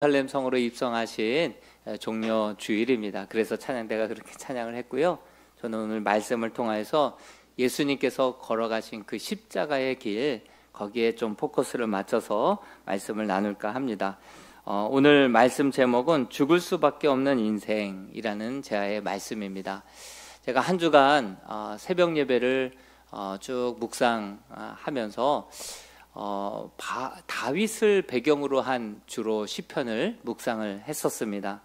예루살렘 성으로 입성하신 종려 주일입니다. 그래서 찬양대가 그렇게 찬양을 했고요. 저는 오늘 말씀을 통해서 예수님께서 걸어가신 그 십자가의 길, 거기에 좀 포커스를 맞춰서 말씀을 나눌까 합니다. 오늘 말씀 제목은 죽을 수밖에 없는 인생이라는 제의 말씀입니다. 제가 한 주간 새벽 예배를 쭉 묵상하면서 다윗을 배경으로 한 주로 시편을 묵상을 했었습니다.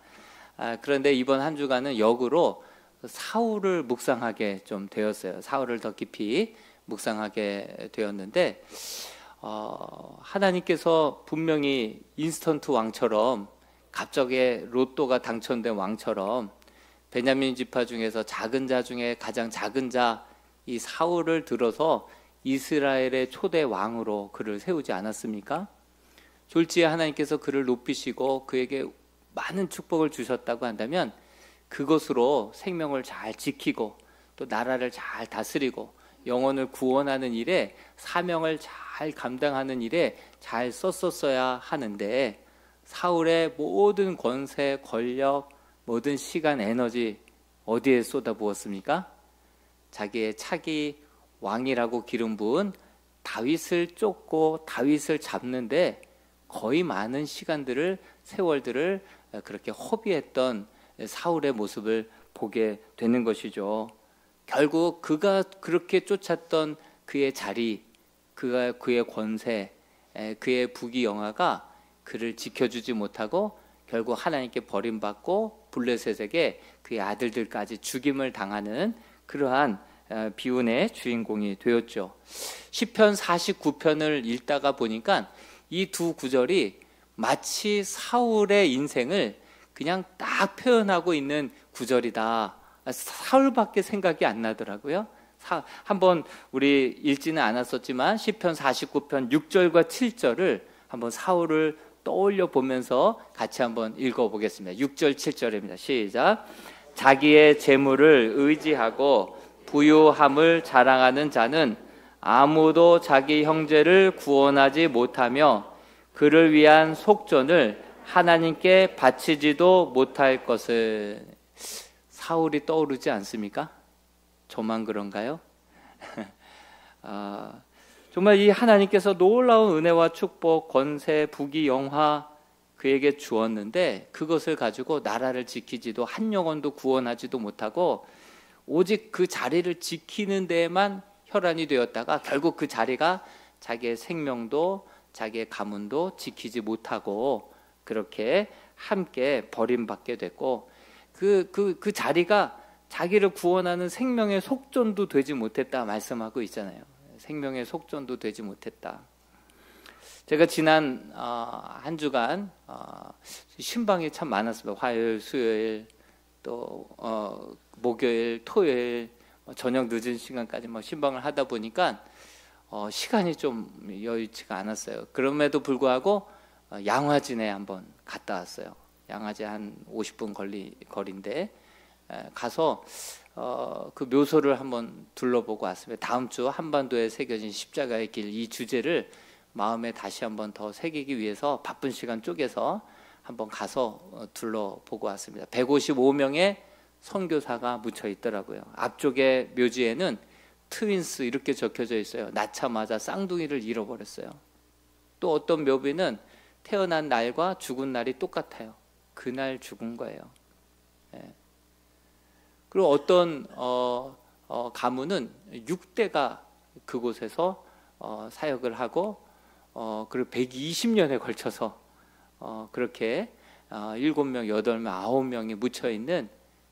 그런데 이번 한 주간은 역으로 사울을 묵상하게 좀 되었어요. 사울을 더 깊이 묵상하게 되었는데 하나님께서 분명히 인스턴트 왕처럼 갑자기 로또가 당첨된 왕처럼 베냐민 지파 중에서 작은 자 중에 가장 작은 자 이 사울을 들어서 이스라엘의 초대 왕으로 그를 세우지 않았습니까? 졸지에 하나님께서 그를 높이시고 그에게 많은 축복을 주셨다고 한다면 그것으로 생명을 잘 지키고 또 나라를 잘 다스리고 영혼을 구원하는 일에 사명을 잘 감당하는 일에 잘 썼었어야 하는데 사울의 모든 권세, 권력, 모든 시간, 에너지 어디에 쏟아부었습니까? 자기의 차기 왕이라고 기름 부은 다윗을 쫓고 다윗을 잡는데 거의 많은 시간들을 세월들을 그렇게 허비했던 사울의 모습을 보게 되는 것이죠. 결국 그가 그렇게 쫓았던 그의 자리, 그의 권세, 그의 부귀영화가 그를 지켜주지 못하고 결국 하나님께 버림받고 블레셋에게 그의 아들들까지 죽임을 당하는 그러한 비운의 주인공이 되었죠. 시편 49편을 읽다가 보니까 이 두 구절이 마치 사울의 인생을 그냥 딱 표현하고 있는 구절이다. 사울밖에 생각이 안 나더라고요. 한번 우리 읽지는 않았었지만 시편 49편 6절과 7절을 한번 사울을 떠올려 보면서 같이 한번 읽어보겠습니다. 6절 7절입니다. 시작. 자기의 재물을 의지하고 부유함을 자랑하는 자는 아무도 자기 형제를 구원하지 못하며 그를 위한 속전을 하나님께 바치지도 못할 것을. 사울이 떠오르지 않습니까? 저만 그런가요? 정말 이 하나님께서 놀라운 은혜와 축복, 권세, 부귀, 영화 그에게 주었는데 그것을 가지고 나라를 지키지도 한 영혼도 구원하지도 못하고 오직 그 자리를 지키는 데에만 혈안이 되었다가 결국 그 자리가 자기의 생명도 자기의 가문도 지키지 못하고 그렇게 함께 버림받게 됐고 그 자리가 자기를 구원하는 생명의 속전도 되지 못했다 말씀하고 있잖아요. 생명의 속전도 되지 못했다. 제가 지난 한 주간 신방이 참 많았습니다. 화요일, 수요일, 또 목요일, 토요일 저녁 늦은 시간까지 신방을 하다 보니까 시간이 좀 여의치가 않았어요. 그럼에도 불구하고 양화진에 한번 갔다 왔어요. 양화진 한 50분 거리인데 가서 그 묘소를 한번 둘러보고 왔습니다. 다음 주 한반도에 새겨진 십자가의 길 이 주제를 마음에 다시 한번 더 새기기 위해서 바쁜 시간 쪼개서 한번 가서 둘러보고 왔습니다. 155명의 선교사가 묻혀 있더라고요. 앞쪽에 묘지에는 트윈스 이렇게 적혀져 있어요. 낳자마자 쌍둥이를 잃어버렸어요. 또 어떤 묘비는 태어난 날과 죽은 날이 똑같아요. 그날 죽은 거예요. 그리고 어떤 가문은 6대가 그곳에서 사역을 하고 그리고 120년에 걸쳐서 그렇게 7명, 8명, 9명이 묻혀있는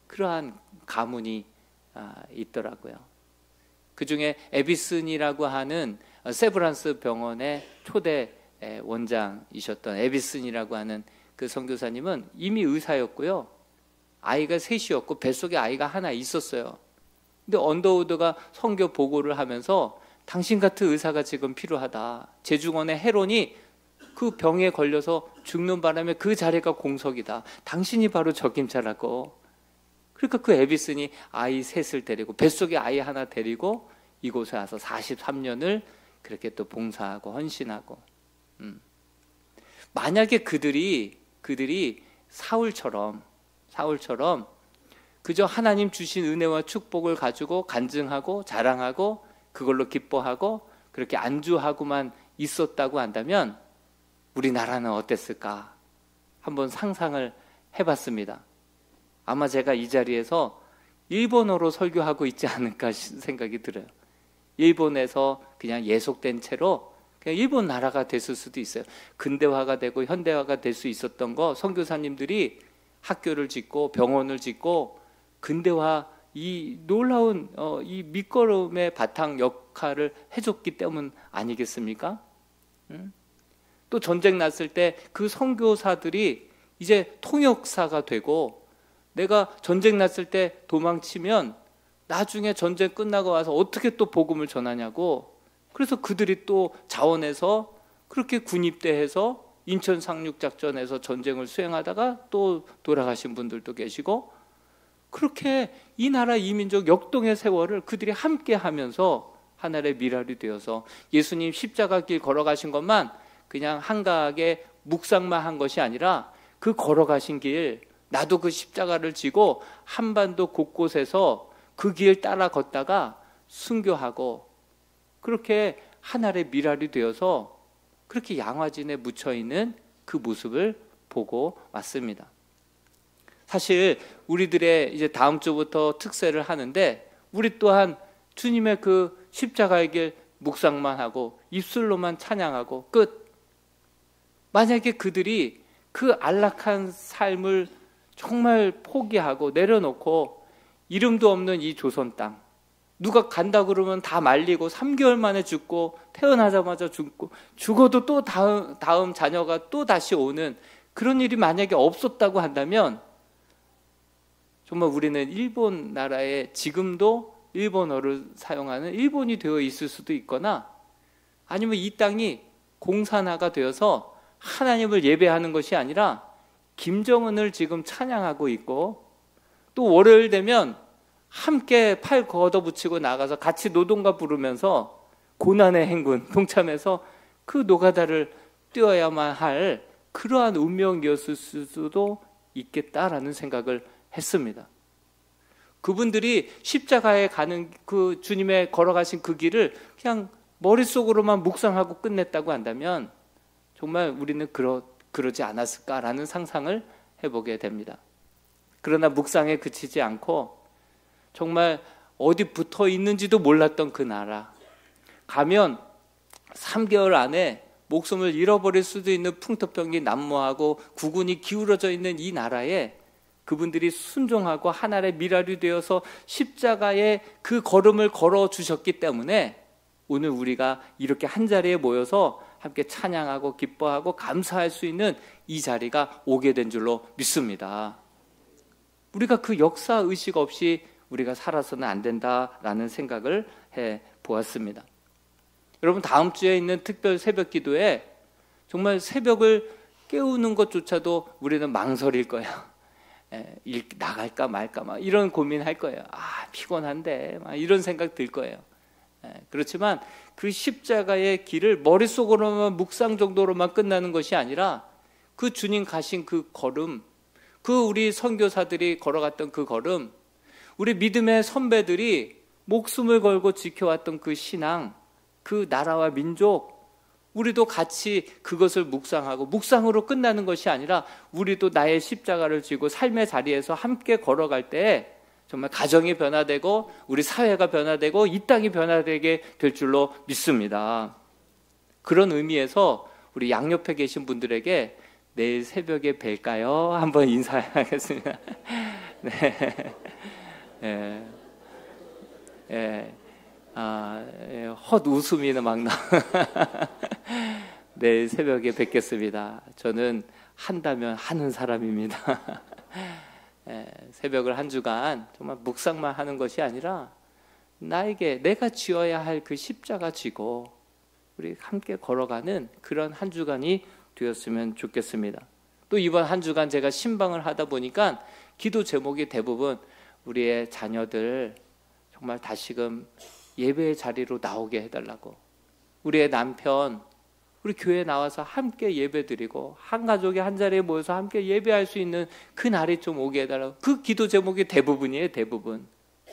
그러한 가문이 있더라고요. 그 중에 에비슨이라고 하는 세브란스 병원의 초대 원장이셨던 에비슨이라고 하는 그 선교사님은 이미 의사였고요. 아이가 셋이었고 뱃속에 아이가 하나 있었어요. 근데 언더우드가 선교 보고를 하면서 당신 같은 의사가 지금 필요하다. 제중원의 헤론이 그 병에 걸려서 죽는 바람에 그 자리가 공석이다. 당신이 바로 적임자라고. 그러니까 그 에비슨이 아이 셋을 데리고 뱃속에 아이 하나 데리고 이곳에 와서 43년을 그렇게 또 봉사하고 헌신하고 만약에 그들이 그들이 사울처럼 그저 하나님 주신 은혜와 축복을 가지고 간증하고 자랑하고 그걸로 기뻐하고 그렇게 안주하고만 있었다고 한다면 우리나라는 어땠을까? 한번 상상을 해봤습니다. 아마 제가 이 자리에서 일본어로 설교하고 있지 않을까 생각이 들어요. 일본에서 그냥 예속된 채로 그냥 일본 나라가 됐을 수도 있어요. 근대화가 되고 현대화가 될 수 있었던 거 선교사님들이 학교를 짓고 병원을 짓고 근대화 이 놀라운 이 밑거름의 바탕 역할을 해줬기 때문 아니겠습니까? 또 전쟁 났을 때 그 선교사들이 이제 통역사가 되고 내가 전쟁 났을 때 도망치면 나중에 전쟁 끝나고 와서 어떻게 또 복음을 전하냐고 그래서 그들이 또 자원해서 그렇게 군입대해서 인천 상륙작전에서 전쟁을 수행하다가 또 돌아가신 분들도 계시고 그렇게 이 나라 이민족 역동의 세월을 그들이 함께 하면서 하나의 미랄이 되어서 예수님 십자가 길 걸어가신 것만 그냥 한가하게 묵상만 한 것이 아니라 그 걸어가신 길 나도 그 십자가를 지고 한반도 곳곳에서 그 길 따라 걷다가 순교하고 그렇게 하나의 미랄이 되어서 그렇게 양화진에 묻혀있는 그 모습을 보고 왔습니다. 사실 우리들의 이제 다음 주부터 특세를 하는데 우리 또한 주님의 그 십자가의 길 묵상만 하고 입술로만 찬양하고 끝. 만약에 그들이 그 안락한 삶을 정말 포기하고 내려놓고 이름도 없는 이 조선 땅 누가 간다 그러면 다 말리고 3개월 만에 죽고 태어나자마자 죽고 죽어도 또 다음 자녀가 또 다시 오는 그런 일이 만약에 없었다고 한다면 정말 우리는 일본 나라에 지금도 일본어를 사용하는 일본이 되어 있을 수도 있거나 아니면 이 땅이 공산화가 되어서 하나님을 예배하는 것이 아니라 김정은을 지금 찬양하고 있고 또 월요일 되면 함께 팔 걷어붙이고 나가서 같이 노동가 부르면서 고난의 행군 동참해서 그 노가다를 뛰어야만 할 그러한 운명이었을 수도 있겠다라는 생각을 했습니다. 그분들이 십자가에 가는 그 주님의 걸어가신 그 길을 그냥 머릿속으로만 묵상하고 끝냈다고 한다면 정말 우리는 그러지 않았을까라는 상상을 해보게 됩니다. 그러나 묵상에 그치지 않고 정말 어디 붙어 있는지도 몰랐던 그 나라 가면 3개월 안에 목숨을 잃어버릴 수도 있는 풍토병이 난무하고 국군이 기울어져 있는 이 나라에 그분들이 순종하고 하나의 미랄이 되어서 십자가의 그 걸음을 걸어주셨기 때문에 오늘 우리가 이렇게 한자리에 모여서 함께 찬양하고 기뻐하고 감사할 수 있는 이 자리가 오게 된 줄로 믿습니다. 우리가 그 역사의식 없이 우리가 살아서는 안 된다라는 생각을 해보았습니다. 여러분 다음 주에 있는 특별 새벽 기도에 정말 새벽을 깨우는 것조차도 우리는 망설일 거예요. 나갈까 말까 막 이런 고민할 거예요. 피곤한데 막 이런 생각 들 거예요. 그렇지만 그 십자가의 길을 머릿속으로만 묵상 정도로만 끝나는 것이 아니라 그 주님 가신 그 걸음 그 우리 선교사들이 걸어갔던 그 걸음 우리 믿음의 선배들이 목숨을 걸고 지켜왔던 그 신앙 그 나라와 민족 우리도 같이 그것을 묵상하고 묵상으로 끝나는 것이 아니라 우리도 나의 십자가를 지고 삶의 자리에서 함께 걸어갈 때 정말 가정이 변화되고 우리 사회가 변화되고 이 땅이 변화되게 될 줄로 믿습니다. 그런 의미에서 우리 양옆에 계신 분들에게 내일 새벽에 뵐까요? 한번 인사하겠습니다. 네. 헛 웃음이 막 나. 내일 새벽에 뵙겠습니다. 저는 한다면 하는 사람입니다. 새벽을 한 주간 정말 묵상만 하는 것이 아니라 나에게 내가 지어야 할 그 십자가 지고 우리 함께 걸어가는 그런 한 주간이 되었으면 좋겠습니다. 또 이번 한 주간 제가 신방을 하다 보니까 기도 제목이 대부분 우리의 자녀들 정말 다시금 예배의 자리로 나오게 해달라고 우리의 남편 우리 교회에 나와서 함께 예배드리고 한 가족이 한 자리에 모여서 함께 예배할 수 있는 그 날이 좀 오게 해달라고. 그 기도 제목이 대부분이에요. 대부분.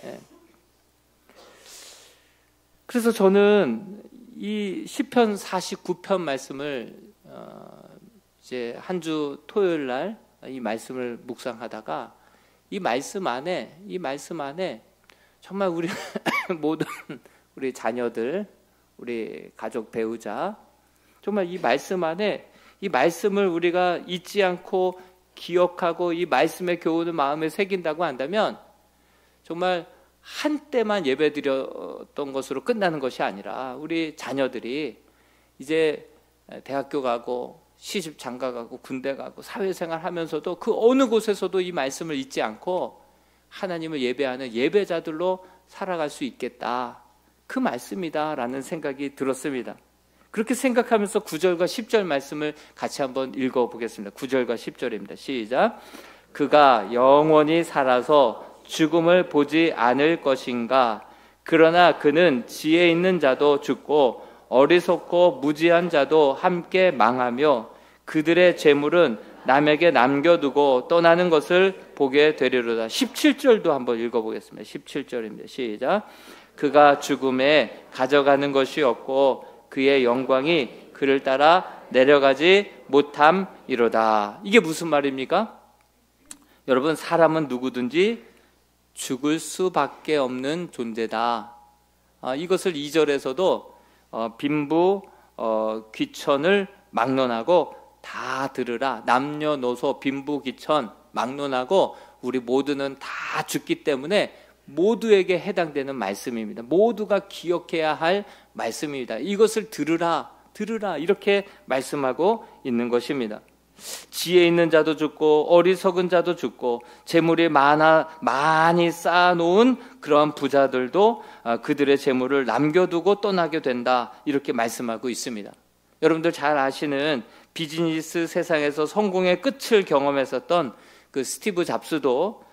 예. 그래서 저는 이 시편 49편 말씀을 이제 한 주 토요일 날 이 말씀을 묵상하다가 이 말씀 안에 정말 우리 모든 우리 자녀들, 우리 가족 배우자, 정말 이 말씀 안에 이 말씀을 우리가 잊지 않고 기억하고 이 말씀의 교훈을 마음에 새긴다고 한다면 정말 한때만 예배드렸던 것으로 끝나는 것이 아니라 우리 자녀들이 이제 대학교 가고 시집 장가 가고 군대 가고 사회생활 하면서도 그 어느 곳에서도 이 말씀을 잊지 않고 하나님을 예배하는 예배자들로 살아갈 수 있겠다. 그 말씀이다라는 생각이 들었습니다. 그렇게 생각하면서 9절과 10절 말씀을 같이 한번 읽어보겠습니다. 9절과 10절입니다. 시작. 그가 영원히 살아서 죽음을 보지 않을 것인가. 그러나 그는 지혜 있는 자도 죽고 어리석고 무지한 자도 함께 망하며 그들의 재물은 남에게 남겨두고 떠나는 것을 보게 되리로다. 17절도 한번 읽어보겠습니다. 17절입니다. 시작. 그가 죽음에 가져가는 것이 없고 그의 영광이 그를 따라 내려가지 못함이로다. 이게 무슨 말입니까? 여러분, 사람은 누구든지 죽을 수밖에 없는 존재다. 이것을 2절에서도 빈부 귀천을 막론하고 다 들으라. 남녀노소 빈부 귀천 막론하고 우리 모두는 다 죽기 때문에 모두에게 해당되는 말씀입니다. 모두가 기억해야 할 말씀입니다. 이것을 들으라 이렇게 말씀하고 있는 것입니다. 지혜 있는 자도 죽고 어리석은 자도 죽고 재물이 많이 쌓아놓은 그러한 부자들도 그들의 재물을 남겨두고 떠나게 된다. 이렇게 말씀하고 있습니다. 여러분들 잘 아시는 비즈니스 세상에서 성공의 끝을 경험했었던 그 스티브 잡스도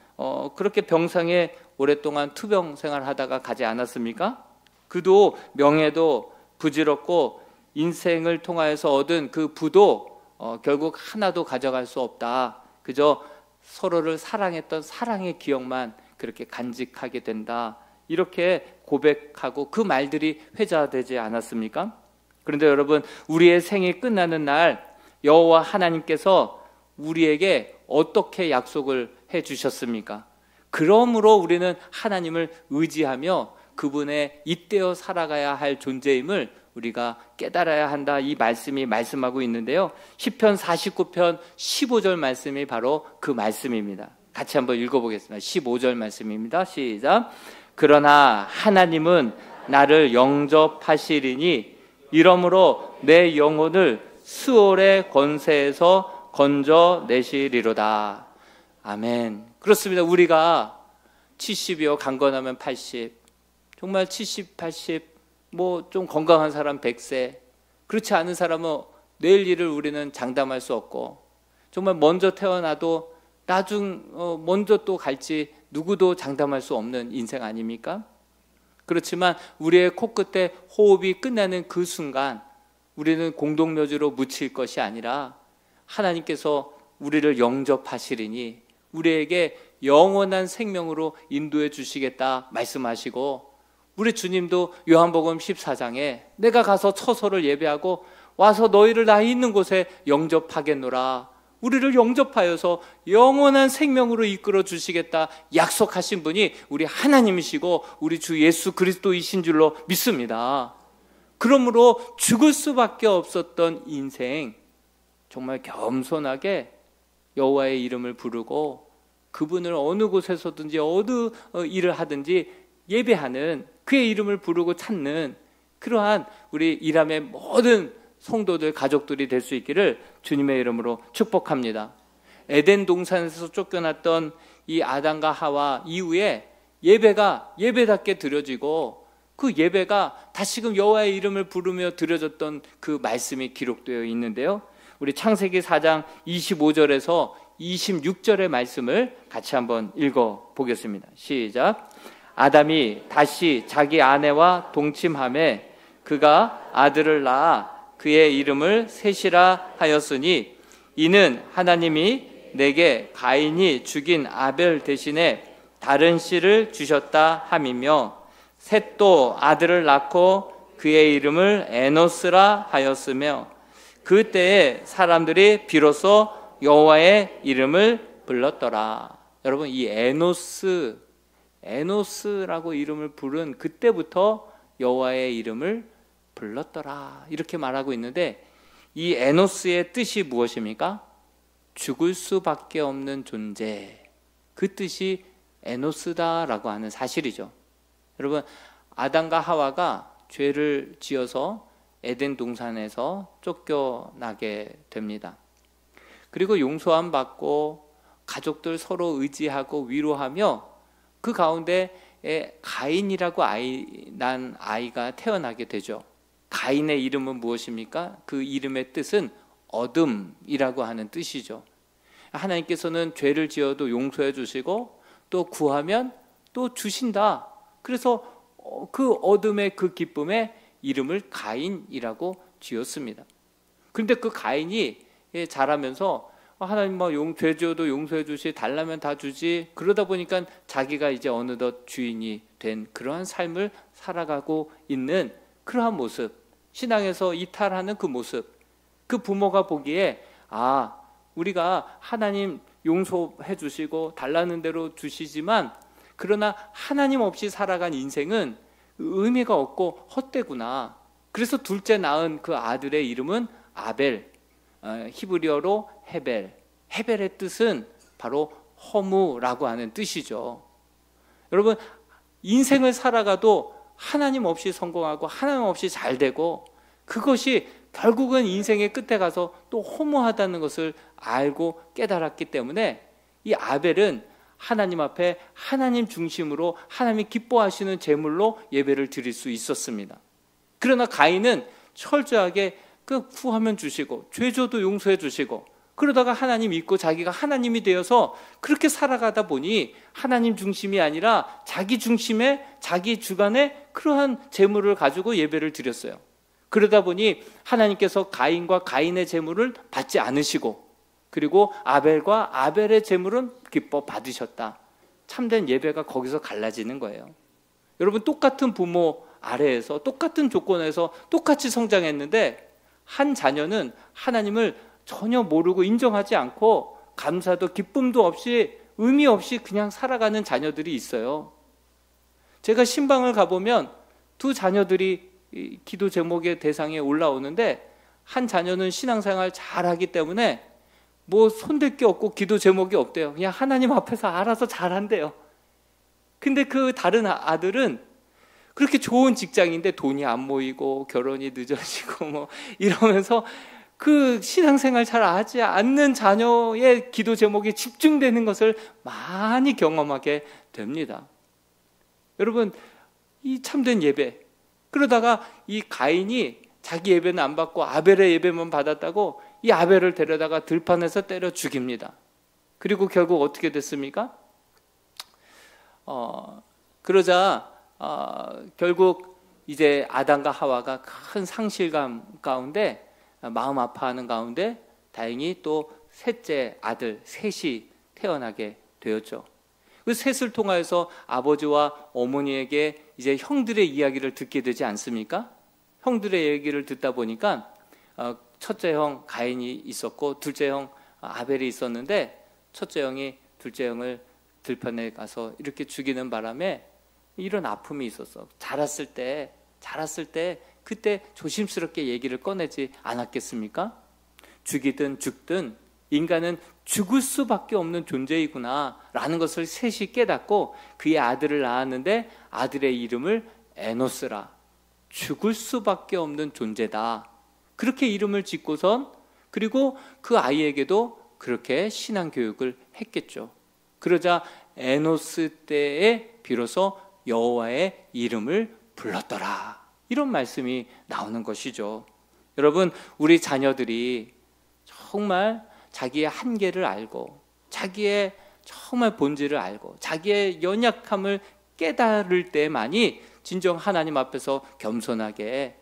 그렇게 병상에 오랫동안 투병 생활하다가 가지 않았습니까? 그도 명예도 부질없고 인생을 통하여서 얻은 그 부도 결국 하나도 가져갈 수 없다. 그저 서로를 사랑했던 사랑의 기억만 그렇게 간직하게 된다. 이렇게 고백하고 그 말들이 회자되지 않았습니까? 그런데 여러분, 우리의 생이 끝나는 날 여호와 하나님께서 우리에게 어떻게 약속을 해 주셨습니까? 그러므로 우리는 하나님을 의지하며 그분의 잇대어 살아가야 할 존재임을 우리가 깨달아야 한다. 이 말씀이 말씀하고 있는데요. 시편 49편 15절 말씀이 바로 그 말씀입니다. 같이 한번 읽어보겠습니다. 15절 말씀입니다. 시작. 그러나 하나님은 나를 영접하시리니 이러므로 내 영혼을 스올의 권세에서 건져내시리로다. 아멘. 그렇습니다. 우리가 70이요, 강건하면 80, 정말 70, 80, 뭐 좀 건강한 사람 100세, 그렇지 않은 사람은 내일 일을 우리는 장담할 수 없고, 정말 먼저 태어나도 먼저 또 갈지 누구도 장담할 수 없는 인생 아닙니까? 그렇지만 우리의 코끝에 호흡이 끝나는 그 순간 우리는 공동묘지로 묻힐 것이 아니라 하나님께서 우리를 영접하시리니 우리에게 영원한 생명으로 인도해 주시겠다 말씀하시고, 우리 주님도 요한복음 14장에 내가 가서 처소를 예배하고 와서 너희를 나 있는 곳에 영접하겠노라, 우리를 영접하여서 영원한 생명으로 이끌어 주시겠다 약속하신 분이 우리 하나님이시고 우리 주 예수 그리스도이신 줄로 믿습니다. 그러므로 죽을 수밖에 없었던 인생, 정말 겸손하게 여호와의 이름을 부르고 그분을 어느 곳에서든지 어느 일을 하든지 예배하는, 그의 이름을 부르고 찾는 그러한 우리 이람의 모든 성도들, 가족들이 될 수 있기를 주님의 이름으로 축복합니다. 에덴 동산에서 쫓겨났던 이 아담과 하와 이후에 예배가 예배답게 드려지고, 그 예배가 다시금 여호와의 이름을 부르며 드려졌던 그 말씀이 기록되어 있는데요. 우리 창세기 4장 25절에서 26절의 말씀을 같이 한번 읽어보겠습니다. 시작. 아담이 다시 자기 아내와 동침하매 그가 아들을 낳아 그의 이름을 셋이라 하였으니 이는 하나님이 내게 가인이 죽인 아벨 대신에 다른 씨를 주셨다 함이며 셋도 아들을 낳고 그의 이름을 에노스라 하였으며 그때에 사람들이 비로소 여호와의 이름을 불렀더라. 여러분, 이 에노스라고 이름을 부른 그때부터 여호와의 이름을 불렀더라, 이렇게 말하고 있는데, 이 에노스의 뜻이 무엇입니까? 죽을 수밖에 없는 존재, 그 뜻이 에노스다라고 하는 사실이죠. 여러분, 아담과 하와가 죄를 지어서 에덴 동산에서 쫓겨나게 됩니다. 그리고 용서함 받고 가족들 서로 의지하고 위로하며 그 가운데 가인이라고 난 아이가 태어나게 되죠. 가인의 이름은 무엇입니까? 그 이름의 뜻은 어둠이라고 하는 뜻이죠. 하나님께서는 죄를 지어도 용서해 주시고 또 구하면 또 주신다. 그래서 그 어둠의 그 기쁨에 이름을 가인이라고 지었습니다. 그런데 그 가인이 자라면서 하나님 죄 지어도 용서해 주시, 달라면 다 주지, 그러다 보니까 자기가 이제 어느덧 주인이 된 그러한 삶을 살아가고 있는 그러한 모습, 신앙에서 이탈하는 그 모습, 그 부모가 보기에 우리가 하나님 용서해 주시고 달라는 대로 주시지만 그러나 하나님 없이 살아간 인생은 의미가 없고 헛되구나. 그래서 둘째 낳은 그 아들의 이름은 아벨, 히브리어로 헤벨. 헤벨의 뜻은 바로 허무라고 하는 뜻이죠. 여러분, 인생을 살아가도 하나님 없이 성공하고 하나님 없이 잘 되고 그것이 결국은 인생의 끝에 가서 또 허무하다는 것을 알고 깨달았기 때문에 이 아벨은 하나님 앞에 하나님 중심으로 하나님이 기뻐하시는 제물로 예배를 드릴 수 있었습니다. 그러나 가인은 철저하게 구하면 주시고 죄져도 용서해 주시고 그러다가 하나님 믿고 자기가 하나님이 되어서 그렇게 살아가다 보니 하나님 중심이 아니라 자기 중심의 자기 주관의 그러한 제물을 가지고 예배를 드렸어요. 그러다 보니 하나님께서 가인과 가인의 제물을 받지 않으시고 그리고 아벨과 아벨의 제물은 기뻐 받으셨다. 참된 예배가 거기서 갈라지는 거예요. 여러분, 똑같은 부모 아래에서 똑같은 조건에서 똑같이 성장했는데 한 자녀는 하나님을 전혀 모르고 인정하지 않고 감사도 기쁨도 없이 의미 없이 그냥 살아가는 자녀들이 있어요. 제가 신방을 가보면 두 자녀들이 기도 제목의 대상에 올라오는데 한 자녀는 신앙생활 잘하기 때문에 손댈 게 없고 기도 제목이 없대요. 그냥 하나님 앞에서 알아서 잘한대요. 근데 그 다른 아들은 그렇게 좋은 직장인데 돈이 안 모이고 결혼이 늦어지고 이러면서 그 신앙생활 잘 하지 않는 자녀의 기도 제목에 집중되는 것을 많이 경험하게 됩니다. 여러분, 이 참된 예배, 그러다가 이 가인이 자기 예배는 안 받고 아벨의 예배만 받았다고 이 아벨을 데려다가 들판에서 때려 죽입니다. 그리고 결국 어떻게 됐습니까? 그러자 결국 이제 아담과 하와가 큰 상실감 가운데 마음 아파하는 가운데 다행히 또 셋째 아들 셋이 태어나게 되었죠. 그 셋을 통하여서 아버지와 어머니에게 이제 형들의 이야기를 듣게 되지 않습니까? 형들의 얘기를 듣다 보니까 첫째 형 가인이 있었고 둘째 형 아벨이 있었는데 첫째 형이 둘째 형을 들판에 가서 이렇게 죽이는 바람에 이런 아픔이 있었어. 자랐을 때 그때 조심스럽게 얘기를 꺼내지 않았겠습니까? 죽이든 죽든 인간은 죽을 수밖에 없는 존재이구나 라는 것을 셋이 깨닫고 그의 아들을 낳았는데 아들의 이름을 에노스라, 죽을 수밖에 없는 존재다, 그렇게 이름을 짓고선 그리고 그 아이에게도 그렇게 신앙교육을 했겠죠. 그러자 에노스 때에 비로소 여호와의 이름을 불렀더라, 이런 말씀이 나오는 것이죠. 여러분, 우리 자녀들이 정말 자기의 한계를 알고 자기의 정말 본질을 알고 자기의 연약함을 깨달을 때만이 진정 하나님 앞에서 겸손하게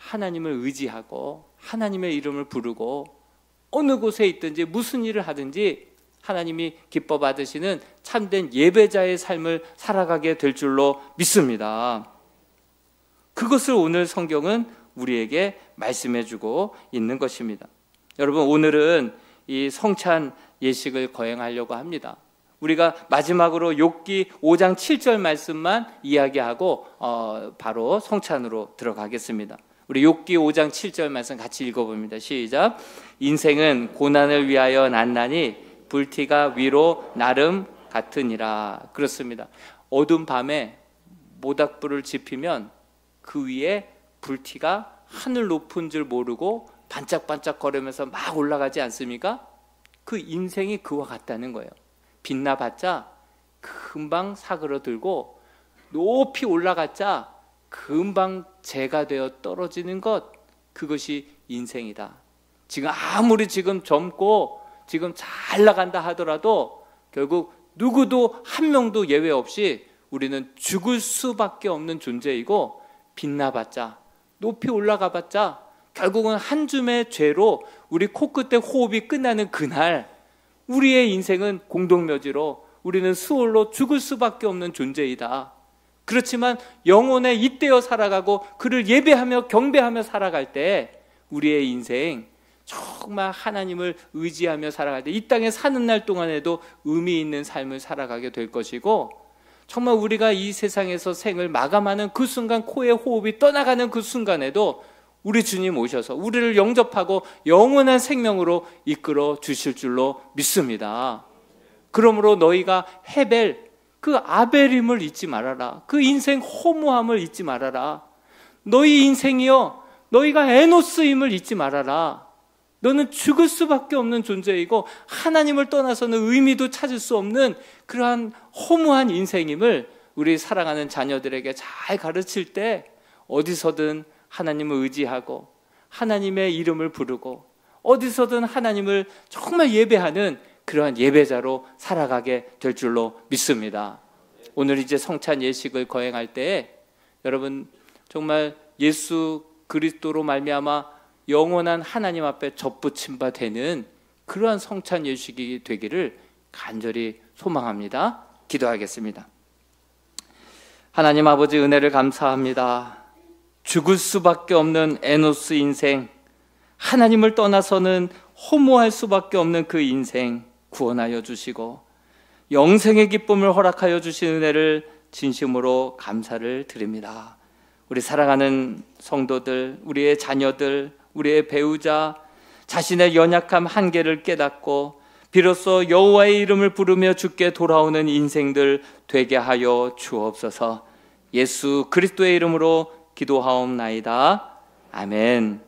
하나님을 의지하고 하나님의 이름을 부르고 어느 곳에 있든지 무슨 일을 하든지 하나님이 기뻐 받으시는 참된 예배자의 삶을 살아가게 될 줄로 믿습니다. 그것을 오늘 성경은 우리에게 말씀해 주고 있는 것입니다. 여러분, 오늘은 이 성찬 예식을 거행하려고 합니다. 우리가 마지막으로 욥기 5장 7절 말씀만 이야기하고 바로 성찬으로 들어가겠습니다. 우리 욥기 5장 7절 말씀 같이 읽어봅니다. 시작. 인생은 고난을 위하여 났나니 불티가 위로 나름 같으니라. 그렇습니다. 어두운 밤에 모닥불을 지피면 그 위에 불티가 하늘 높은 줄 모르고 반짝반짝 거리면서 막 올라가지 않습니까? 그 인생이 그와 같다는 거예요. 빛나봤자 금방 사그러들고 높이 올라갔자 금방 재가 되어 떨어지는 것, 그것이 인생이다. 지금 아무리 지금 젊고 지금 잘 나간다 하더라도 결국 누구도 한 명도 예외 없이 우리는 죽을 수밖에 없는 존재이고, 빛나봤자 높이 올라가봤자 결국은 한 줌의 죄로 우리 코끝에 호흡이 끝나는 그날 우리의 인생은 공동묘지로 우리는 수월로 죽을 수밖에 없는 존재이다. 그렇지만 영혼에 잇대어 살아가고 그를 예배하며 경배하며 살아갈 때 우리의 인생 정말 하나님을 의지하며 살아갈 때 이 땅에 사는 날 동안에도 의미 있는 삶을 살아가게 될 것이고, 정말 우리가 이 세상에서 생을 마감하는 그 순간, 코에 호흡이 떠나가는 그 순간에도 우리 주님 오셔서 우리를 영접하고 영원한 생명으로 이끌어 주실 줄로 믿습니다. 그러므로 너희가 헤벨, 그 아벨임을 잊지 말아라. 그 인생 허무함을 잊지 말아라. 너희 인생이여, 너희가 에노스임을 잊지 말아라. 너는 죽을 수밖에 없는 존재이고 하나님을 떠나서는 의미도 찾을 수 없는 그러한 허무한 인생임을 우리 사랑하는 자녀들에게 잘 가르칠 때 어디서든 하나님을 의지하고 하나님의 이름을 부르고 어디서든 하나님을 정말 예배하는 그러한 예배자로 살아가게 될 줄로 믿습니다. 오늘 이제 성찬 예식을 거행할 때 여러분 정말 예수 그리스도로 말미암아 영원한 하나님 앞에 접붙임 바 되는 그러한 성찬 예식이 되기를 간절히 소망합니다. 기도하겠습니다. 하나님 아버지, 은혜를 감사합니다. 죽을 수밖에 없는 에노스 인생, 하나님을 떠나서는 허무할 수밖에 없는 그 인생 구원하여 주시고 영생의 기쁨을 허락하여 주신 은혜를 진심으로 감사를 드립니다. 우리 사랑하는 성도들, 우리의 자녀들, 우리의 배우자, 자신의 연약함 한계를 깨닫고 비로소 여호와의 이름을 부르며 주께 돌아오는 인생들 되게 하여 주옵소서. 예수 그리스도의 이름으로 기도하옵나이다. 아멘.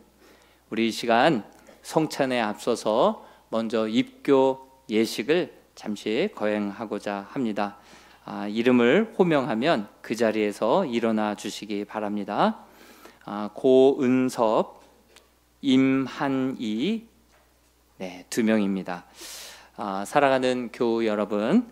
우리 이 시간 성찬에 앞서서 먼저 입교 예식을 잠시 거행하고자 합니다. 이름을 호명하면 그 자리에서 일어나 주시기 바랍니다. 고은섭, 임한이, 네, 2명입니다. 사랑하는 교우 여러분,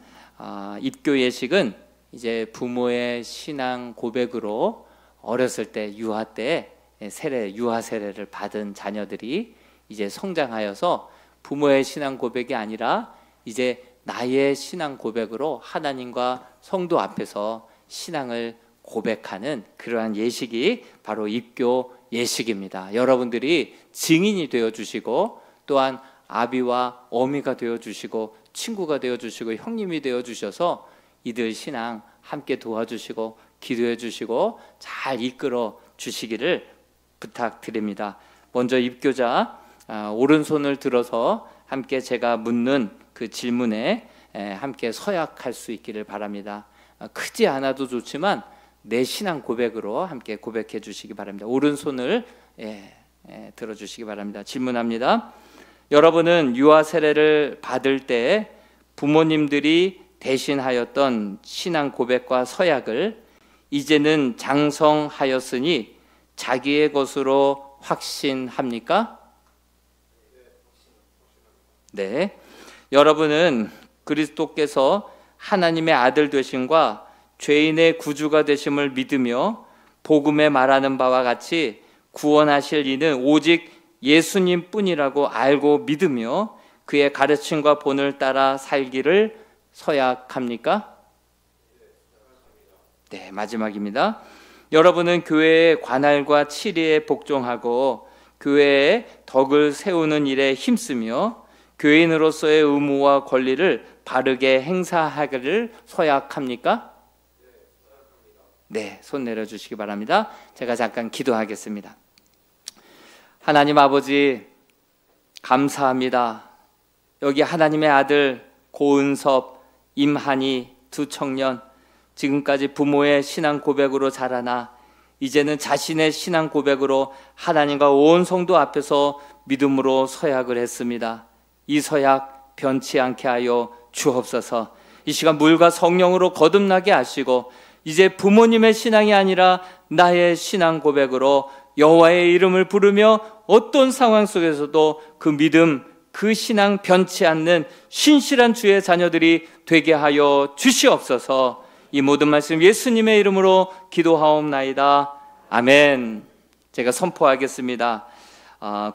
입교 예식은 이제 부모의 신앙 고백으로 어렸을 때 유아 때 유아 세례를 받은 자녀들이 이제 성장하여서 부모의 신앙 고백이 아니라 이제 나의 신앙 고백으로 하나님과 성도 앞에서 신앙을 고백하는 그러한 예식이 바로 입교 예식입니다. 여러분들이 증인이 되어주시고 또한 아비와 어미가 되어주시고 친구가 되어주시고 형님이 되어주셔서 이들 신앙 함께 도와주시고 기도해 주시고 잘 이끌어 주시기를 부탁드립니다. 먼저 입교자 오른손을 들어서 함께 제가 묻는 그 질문에 함께 서약할 수 있기를 바랍니다. 크지 않아도 좋지만 내 신앙 고백으로 함께 고백해 주시기 바랍니다. 오른손을 들어주시기 바랍니다. 질문합니다. 여러분은 유아 세례를 받을 때 부모님들이 대신하였던 신앙 고백과 서약을 이제는 장성하였으니 자기의 것으로 확신합니까? 네. 여러분은 그리스도께서 하나님의 아들 되심과 죄인의 구주가 되심을 믿으며 복음에 말하는 바와 같이 구원하실 이는 오직 예수님 뿐이라고 알고 믿으며 그의 가르침과 본을 따라 살기를 서약합니까? 네, 마지막입니다. 여러분은 교회의 관할과 치리에 복종하고 교회의 덕을 세우는 일에 힘쓰며 교인으로서의 의무와 권리를 바르게 행사하기를 서약합니까? 네, 손 내려주시기 바랍니다. 제가 잠깐 기도하겠습니다. 하나님 아버지, 감사합니다. 여기 하나님의 아들 고은섭, 임한이 두 청년, 지금까지 부모의 신앙 고백으로 자라나 이제는 자신의 신앙 고백으로 하나님과 온 성도 앞에서 믿음으로 서약을 했습니다. 이 서약 변치 않게 하여 주옵소서. 이 시간 물과 성령으로 거듭나게 하시고 이제 부모님의 신앙이 아니라 나의 신앙 고백으로 여호와의 이름을 부르며 어떤 상황 속에서도 그 믿음, 그 신앙 변치 않는 신실한 주의 자녀들이 되게 하여 주시옵소서. 이 모든 말씀 예수님의 이름으로 기도하옵나이다. 아멘. 제가 선포하겠습니다.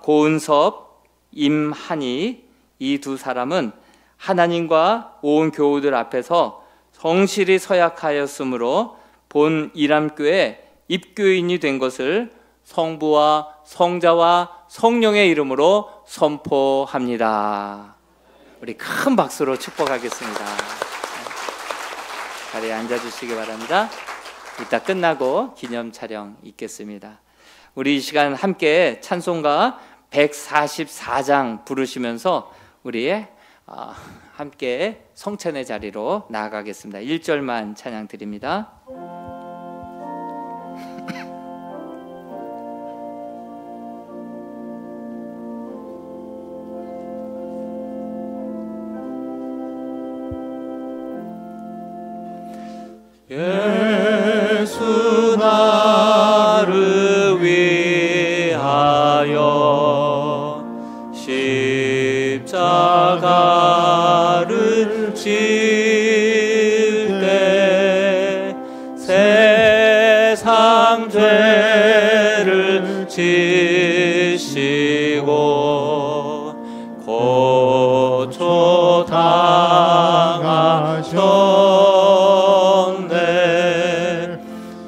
고은섭, 임한이 이 두 사람은 하나님과 온 교우들 앞에서 성실히 서약하였으므로 본 이람교회 입교인이 된 것을 성부와 성자와 성령의 이름으로 선포합니다. 우리 큰 박수로 축복하겠습니다. 자리에 앉아주시기 바랍니다. 이따 끝나고 기념 촬영 있겠습니다. 우리 이 시간 함께 찬송가 144장 부르시면서 우리 함께 성찬의 자리로 나아가겠습니다. 1절만 찬양 드립니다. 예수 나를 위하여 십자가를 질 때 세상 죄를 지시고 고초 당하셨네.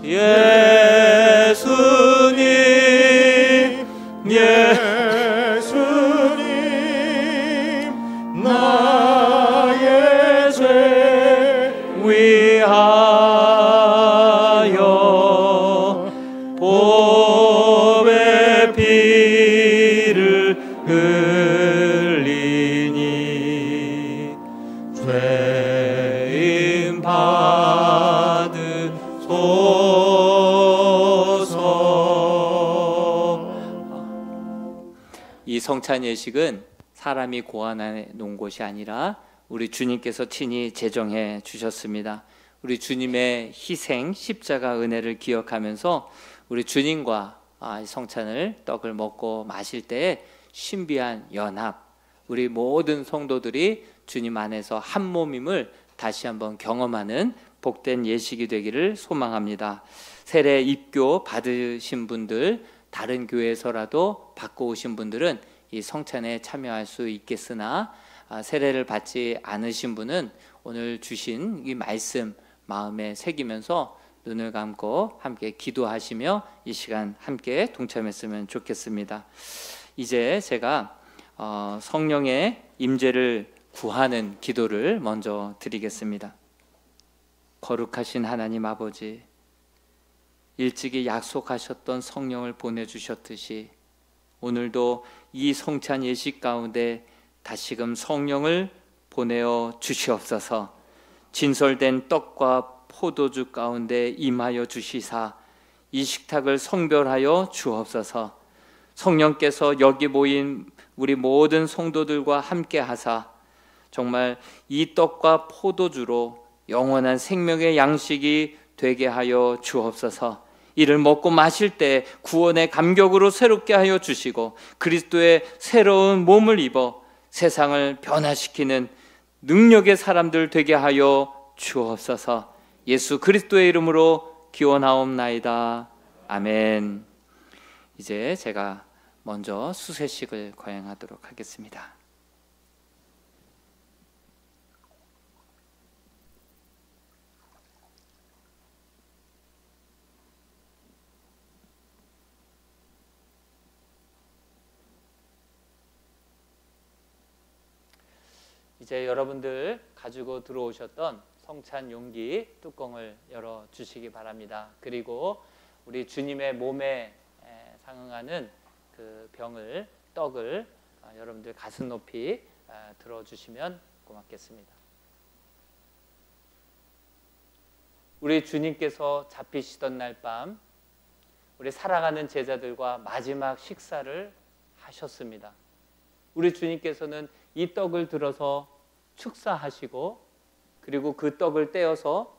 예수님 나의 죄 위하여 보배 피를 흘리니 죄인 받으소서. 이 성찬 예식은 사람이 고안해 놓은 것이 아니라 우리 주님께서 친히 제정해 주셨습니다. 우리 주님의 희생, 십자가 은혜를 기억하면서 우리 주님과 성찬을 떡을 먹고 마실 때에 신비한 연합, 우리 모든 성도들이 주님 안에서 한 몸임을 다시 한번 경험하는 복된 예식이 되기를 소망합니다. 세례 입교 받으신 분들, 다른 교회에서라도 받고 오신 분들은 이 성찬에 참여할 수 있겠으나 세례를 받지 않으신 분은 오늘 주신 이 말씀 마음에 새기면서 눈을 감고 함께 기도하시며 이 시간 함께 동참했으면 좋겠습니다. 이제 제가 성령의 임재를 구하는 기도를 먼저 드리겠습니다. 거룩하신 하나님 아버지, 일찍이 약속하셨던 성령을 보내주셨듯이 오늘도 이 성찬 예식 가운데 다시금 성령을 보내어 주시옵소서. 진설된 떡과 포도주 가운데 임하여 주시사 이 식탁을 성별하여 주옵소서. 성령께서 여기 모인 우리 모든 성도들과 함께 하사 정말 이 떡과 포도주로 영원한 생명의 양식이 되게 하여 주옵소서. 이를 먹고 마실 때 구원의 감격으로 새롭게 하여 주시고 그리스도의 새로운 몸을 입어 세상을 변화시키는 능력의 사람들 되게 하여 주옵소서. 예수 그리스도의 이름으로 기원하옵나이다. 아멘. 이제 제가 먼저 수세식을 거행하도록 하겠습니다. 이제 여러분들 가지고 들어오셨던 성찬 용기 뚜껑을 열어 주시기 바랍니다. 그리고 우리 주님의 몸에 상응하는 그 병을, 떡을 여러분들 가슴 높이 들어주시면 고맙겠습니다. 우리 주님께서 잡히시던 날 밤 우리 살아가는 제자들과 마지막 식사를 하셨습니다. 우리 주님께서는 이 떡을 들어서 축사하시고 그리고 그 떡을 떼어서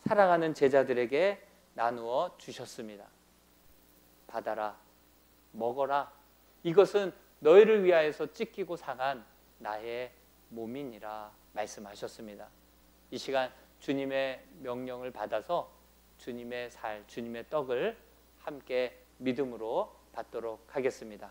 살아가는 제자들에게 나누어 주셨습니다. 받아라, 먹어라. 이것은 너희를 위하여서 찢기고 상한 나의 몸이니라 말씀하셨습니다. 이 시간 주님의 명령을 받아서 주님의 살, 주님의 떡을 함께 믿음으로 받도록 하겠습니다.